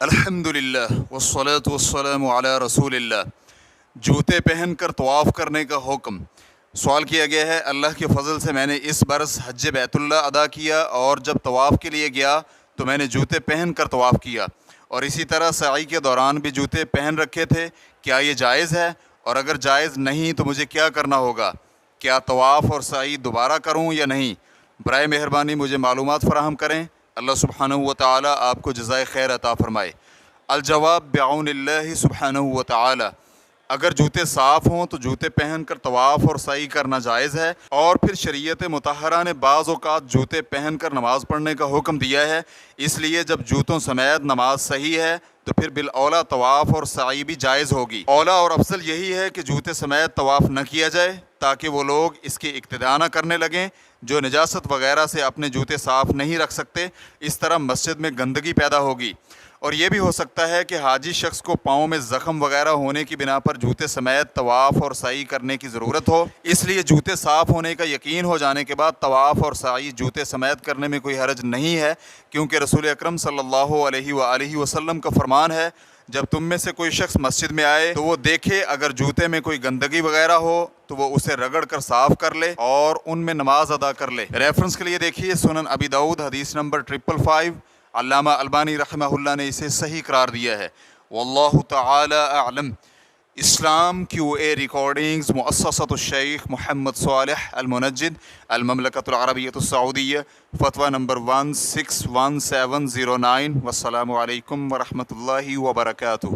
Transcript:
الحمدللہ والصلاة والسلام علی رسول اللہ۔ جوتے پہن کر طواف کرنے کا حکم۔ سوال کیا گیا ہے، اللہ کے فضل سے میں نے اس برس حج بیت اللہ ادا کیا اور جب طواف کے لیے گیا تو میں نے جوتے پہن کر طواف کیا اور اسی طرح سعی کے دوران بھی جوتے پہن رکھے تھے، کیا یہ جائز ہے؟ اور اگر جائز نہیں تو مجھے کیا کرنا ہوگا؟ کیا طواف اور سعی دوبارہ کروں یا نہیں؟ برائے مہربانی مجھے معلومات فراہم کریں۔ اللہ سبحانہ و تعالی آپ کو جزائے خیر عطا فرمائے۔ الجواب بعون اللہ سبحانہ و تعالی، اگر جوتے صاف ہوں تو جوتے پہن کر طواف اور سعی کرنا جائز ہے، اور پھر شریعت مطہرہ نے بعض اوقات جوتے پہن کر نماز پڑھنے کا حکم دیا ہے، اس لیے جب جوتوں سمیت نماز صحیح ہے تو پھر بالاولیٰ طواف اور سعی بھی جائز ہوگی۔ اولیٰ اور افضل یہی ہے کہ جوتے سمیت طواف نہ کیا جائے تاکہ وہ لوگ اس کی اقتداء نہ کرنے لگیں جو نجاست وغیرہ سے اپنے جوتے صاف نہیں رکھ سکتے، اس طرح مسجد میں گندگی پیدا ہوگی۔ اور یہ بھی ہو سکتا ہے کہ حاجی شخص کو پاؤں میں زخم وغیرہ ہونے کی بنا پر جوتے سمیت طواف اور سعی کرنے کی ضرورت ہو، اس لیے جوتے صاف ہونے کا یقین ہو جانے کے بعد طواف اور سعی جوتے سمیت کرنے میں کوئی حرج نہیں ہے، کیونکہ رسول اکرم صلی اللہ علیہ وآلہ وسلم کا فرمان ہے، جب تم میں سے کوئی شخص مسجد میں آئے تو وہ دیکھے اگر جوتے میں کوئی گندگی وغیرہ ہو تو وہ اسے رگڑ کر صاف کر لے اور ان میں نماز ادا کر لے۔ ریفرنس کے لیے دیکھیے سنن ابی داؤد حدیث نمبر 555۔ علامہ البانی رحمہ اللہ نے اسے صحیح قرار دیا ہے۔ واللہ تعالی اعلم۔ اسلام کیو اے ریکارڈنگز، مؤسسۃ الشیخ محمد صالح المنجد، المملکۃ العربیۃ السعودیہ، فتویٰ نمبر 161709۔ والسلام علیکم ورحمۃ اللہ وبرکاتہ۔